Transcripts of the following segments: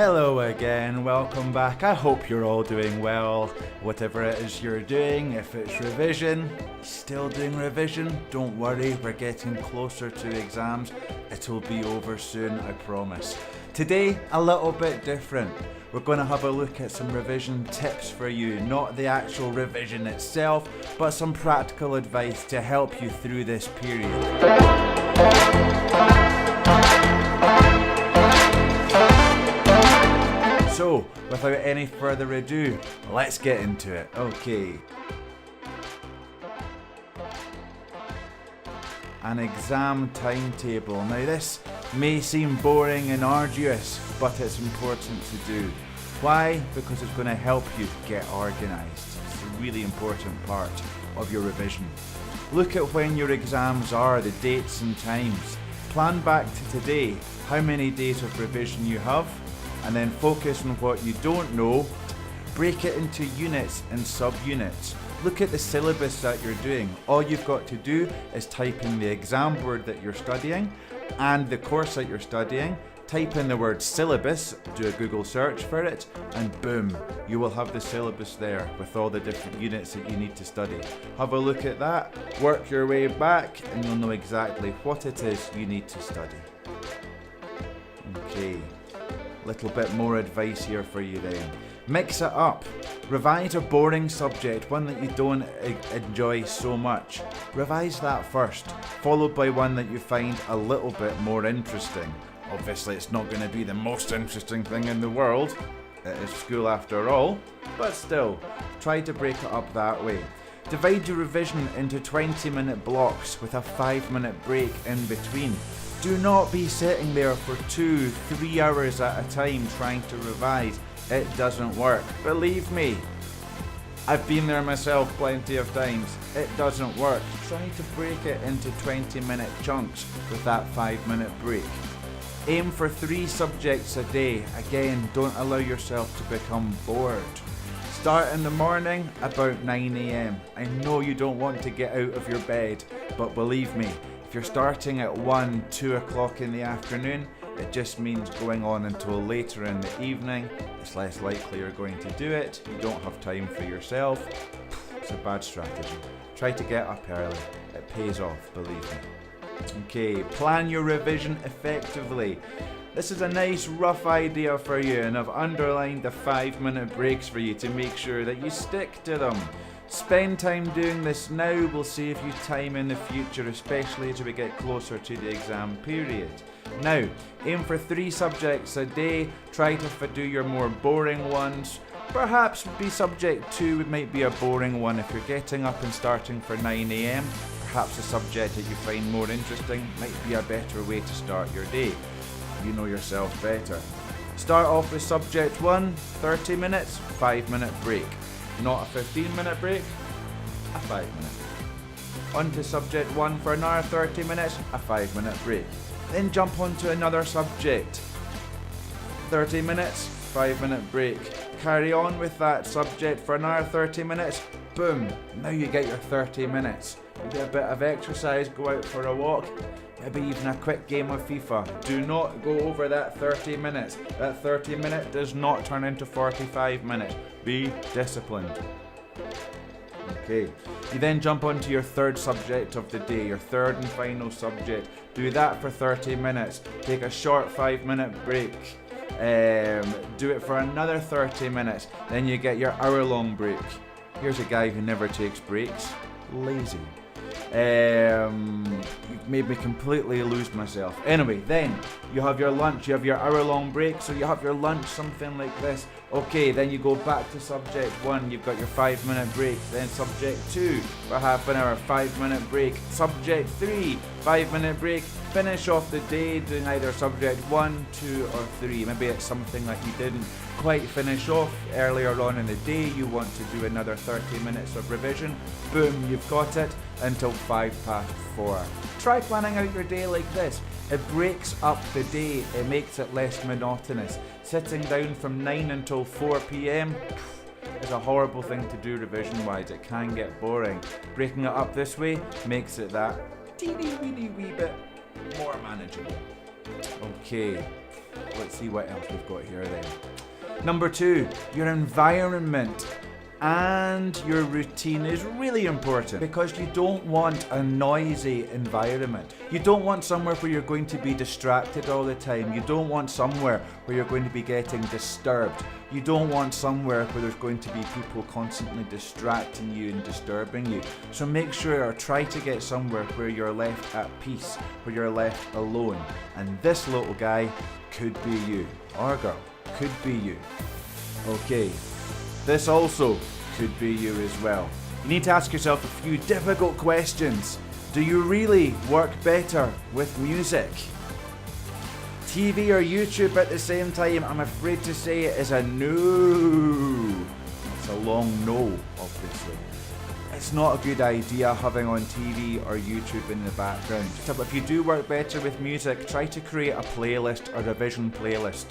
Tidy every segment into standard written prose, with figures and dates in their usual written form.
Hello again, welcome back. I hope you're all doing well. Whatever it is you're doing, if it's revision, still doing revision, don't worry, we're getting closer to exams. It'll be over soon, I promise. Today, a little bit different. We're going to have a look at some revision tips for you, not the actual revision itself, but some practical advice to help you through this period. So, without any further ado, let's get into it. Okay. An exam timetable. Now this may seem boring and arduous, but it's important to do. Why? Because it's going to help you get organised. It's a really important part of your revision. Look at when your exams are, the dates and times. Plan back to today, how many days of revision you have, and then focus on what you don't know. Break it into units and subunits. Look at the syllabus that you're doing. All you've got to do is type in the exam word that you're studying and the course that you're studying. Type in the word syllabus, do a Google search for it, and boom, you will have the syllabus there with all the different units that you need to study. Have a look at that, work your way back, and you'll know exactly what it is you need to study. Okay. Little bit more advice here for you then. Mix it up. Revise a boring subject, one that you don't enjoy so much. Revise that first, followed by one that you find a little bit more interesting. Obviously it's not going to be the most interesting thing in the world. It is school after all, but still, try to break it up that way. Divide your revision into 20-minute blocks with a 5-minute break in between. Do not be sitting there for 2-3 hours at a time trying to revise. It doesn't work. Believe me, I've been there myself plenty of times. It doesn't work. Try to break it into 20-minute chunks with that 5-minute break. Aim for 3 subjects a day. Again, don't allow yourself to become bored. Start in the morning about 9 AM. I know you don't want to get out of your bed, but believe me, if you're starting at 1-2 o'clock in the afternoon, it just means going on until later in the evening. It's less likely you're going to do it. You don't have time for yourself. It's a bad strategy. Try to get up early. It pays off, believe me. Okay, plan your revision effectively. This is a nice rough idea for you, and I've underlined the 5-minute breaks for you to make sure that you stick to them. Spend time doing this now will save you time in the future, especially as we get closer to the exam period. Now, aim for 3 subjects a day. Try to do your more boring ones. Perhaps be subject 2 might be a boring one if you're getting up and starting for 9 AM. Perhaps a subject that you find more interesting might be a better way to start your day. You know yourself better. Start off with subject 1, 30 minutes, 5-minute break. Not a 15-minute break, a 5-minute. On to subject 1 for another 30 minutes, a 5-minute break. Then jump on to another subject. 30 minutes, 5-minute break. Carry on with that subject for another 30 minutes. Boom, now you get your 30 minutes. You do a bit of exercise, go out for a walk, maybe even a quick game of FIFA. Do not go over that 30 minutes. That 30 minute does not turn into 45 minutes. Be disciplined. Okay, you then jump onto your 3rd subject of the day, your 3rd and final subject. Do that for 30 minutes. Take a short 5-minute break. Do it for another 30 minutes. Then you get your hour-long break. Here's a guy who never takes breaks. Lazy. You've made me completely lose myself. Anyway, then you have your lunch, you have your hour-long break, so you have your lunch, something like this. Okay, then you go back to subject 1, you've got your 5-minute break, then subject 2 for half an hour, 5-minute break, subject 3, 5-minute break, finish off the day doing either subject 1, 2 or 3. Maybe it's something that you didn't quite finish off earlier on in the day, you want to do another 30 minutes of revision, boom, you've got it until 4:05. Try planning out your day like this. It breaks up the day, it makes it less monotonous. Sitting down from 9 until 4 PM is a horrible thing to do revision wise, it can get boring. Breaking it up this way makes it that teeny weeny wee bit more manageable. Okay, let's see what else we've got here then. Number 2, your environment and your routine is really important because you don't want a noisy environment. You don't want somewhere where you're going to be distracted all the time. You don't want somewhere where you're going to be getting disturbed. You don't want somewhere where there's going to be people constantly distracting you and disturbing you. So make sure or try to get somewhere where you're left at peace, where you're left alone. And this little guy could be you, or girl, could be you. Okay. This also could be you as well. You need to ask yourself a few difficult questions. Do you really work better with music? TV or YouTube at the same time, I'm afraid to say it is a no. It's a long no, obviously. It's not a good idea having on TV or YouTube in the background. So if you do work better with music, try to create a playlist or revision playlist.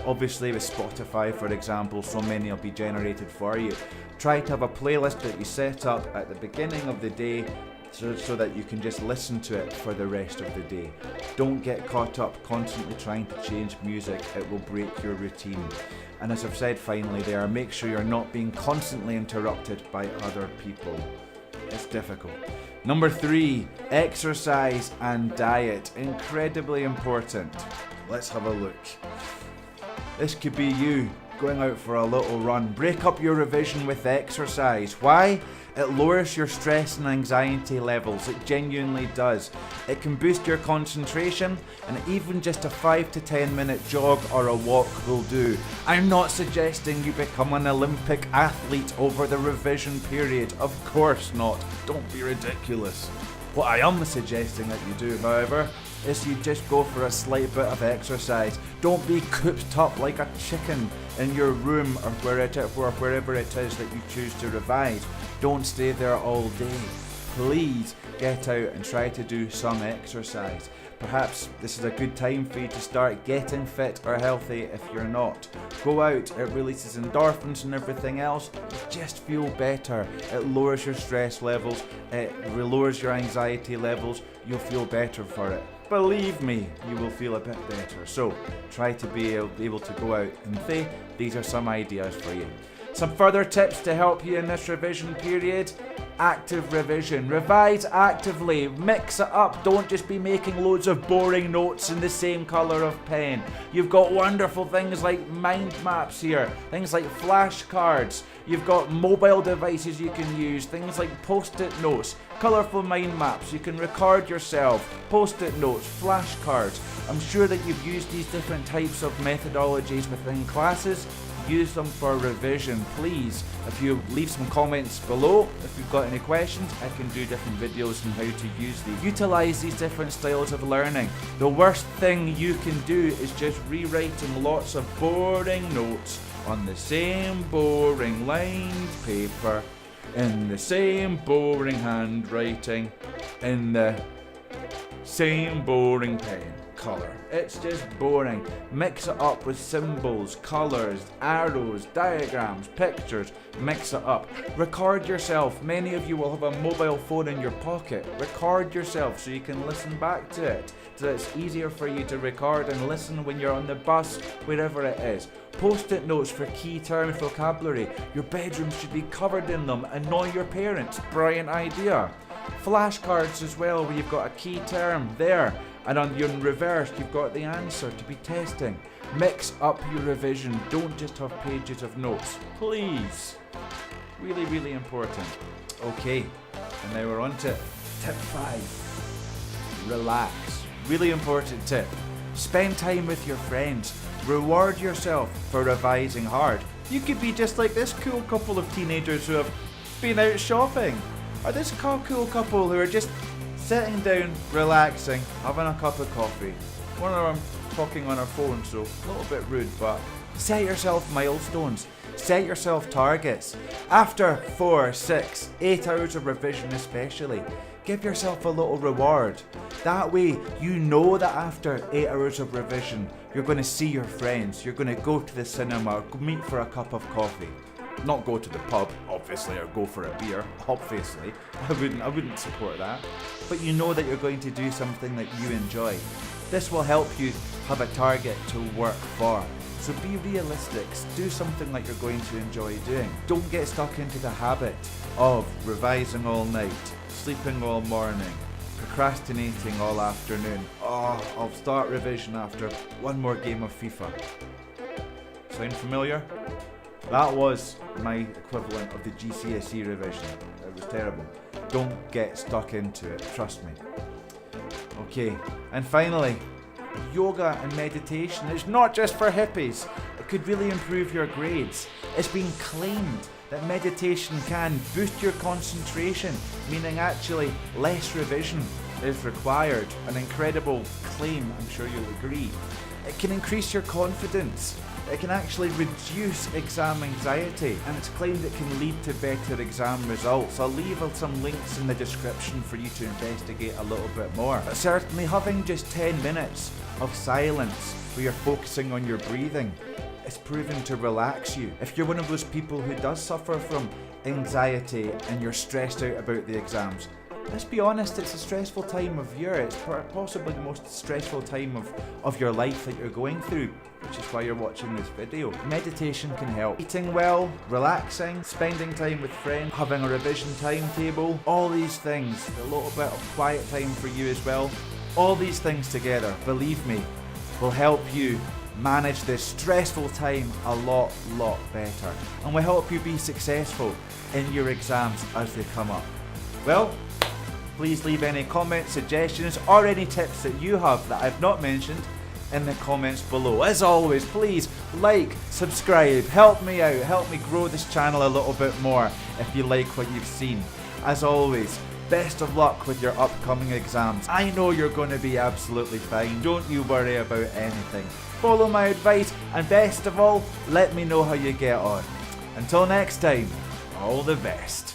Obviously with Spotify, for example, so many will be generated for you. Try to have a playlist that you set up at the beginning of the day so that you can just listen to it for the rest of the day. Don't get caught up constantly trying to change music, it will break your routine. And as I've said finally there, make sure you're not being constantly interrupted by other people. It's difficult. Number 3, exercise and diet. Incredibly important. Let's have a look. This could be you going out for a little run. Break up your revision with exercise. Why? It lowers your stress and anxiety levels. It genuinely does. It can boost your concentration, and even just a 5 to 10 minute jog or a walk will do. I'm not suggesting you become an Olympic athlete over the revision period. Of course not. Don't be ridiculous. What I am suggesting that you do, however, is you just go for a slight bit of exercise. Don't be cooped up like a chicken in your room or wherever it is that you choose to revise. Don't stay there all day. Please get out and try to do some exercise. Perhaps this is a good time for you to start getting fit or healthy if you're not. Go out, it releases endorphins and everything else. You just feel better. It lowers your stress levels, it lowers your anxiety levels. You'll feel better for it. Believe me, you will feel a bit better. So try to be able to go out and say, these are some ideas for you. Some further tips to help you in this revision period. Active revision. Revise actively. Mix it up. Don't just be making loads of boring notes in the same colour of pen. You've got wonderful things like mind maps here. Things like flashcards. You've got mobile devices you can use. Things like post-it notes. Colourful mind maps. You can record yourself. Post-it notes. Flashcards. I'm sure that you've used these different types of methodologies within classes. Use them for revision, please. If you leave some comments below, if you've got any questions, I can do different videos on how to use these. Utilise these different styles of learning. The worst thing you can do is just rewriting lots of boring notes on the same boring lined paper, in the same boring handwriting, in the same boring pen. Colour. It's just boring. Mix it up with symbols, colours, arrows, diagrams, pictures. Mix it up. Record yourself. Many of you will have a mobile phone in your pocket. Record yourself so you can listen back to it. So it's easier for you to record and listen when you're on the bus, wherever it is. Post-it notes for key term vocabulary. Your bedroom should be covered in them. Annoy your parents. Brilliant idea. Flashcards as well, where you've got a key term there, and on your reverse you've got the answer to be testing. Mix up your revision. Don't just have pages of notes, please. Really, really important. Okay, and now we're on to tip 5. Relax. Really important tip. Spend time with your friends. Reward yourself for revising hard. You could be just like this cool couple of teenagers who have been out shopping. Or this cool couple who are just sitting down, relaxing, having a cup of coffee. One of them talking on her phone, so a little bit rude, but set yourself milestones. Set yourself targets. After 4, 6, 8 hours of revision especially, give yourself a little reward. That way you know that after 8 hours of revision, you're going to see your friends, you're going to go to the cinema, meet for a cup of coffee. Not go to the pub, obviously, or go for a beer, obviously. I wouldn't support that. But you know that you're going to do something that you enjoy. This will help you have a target to work for. So be realistic, do something like you're going to enjoy doing. Don't get stuck into the habit of revising all night, sleeping all morning, procrastinating all afternoon. Oh, I'll start revision after one more game of FIFA. Sound familiar? That was my equivalent of the GCSE revision. It was terrible. Don't get stuck into it, trust me. Okay, and finally, yoga and meditation is not just for hippies. It could really improve your grades. It's been claimed that meditation can boost your concentration, meaning actually less revision is required. An incredible claim, I'm sure you'll agree. It can increase your confidence. It can actually reduce exam anxiety, and it's claimed it can lead to better exam results. I'll leave some links in the description for you to investigate a little bit more. But certainly having just 10 minutes of silence where you're focusing on your breathing is proven to relax you. If you're one of those people who does suffer from anxiety and you're stressed out about the exams, let's be honest, it's a stressful time of year. It's possibly the most stressful time of your life that you're going through, which is why you're watching this video. Meditation can help. Eating well, relaxing, spending time with friends, having a revision timetable, all these things, a little bit of quiet time for you as well. All these things together, believe me, will help you manage this stressful time a lot better, and will help you be successful in your exams as they come up. Well, please leave any comments, suggestions, or any tips that you have that I've not mentioned in the comments below. As always, please like, subscribe, help me out, help me grow this channel a little bit more if you like what you've seen. As always, best of luck with your upcoming exams. I know you're going to be absolutely fine. Don't you worry about anything. Follow my advice, and best of all, let me know how you get on. Until next time, all the best.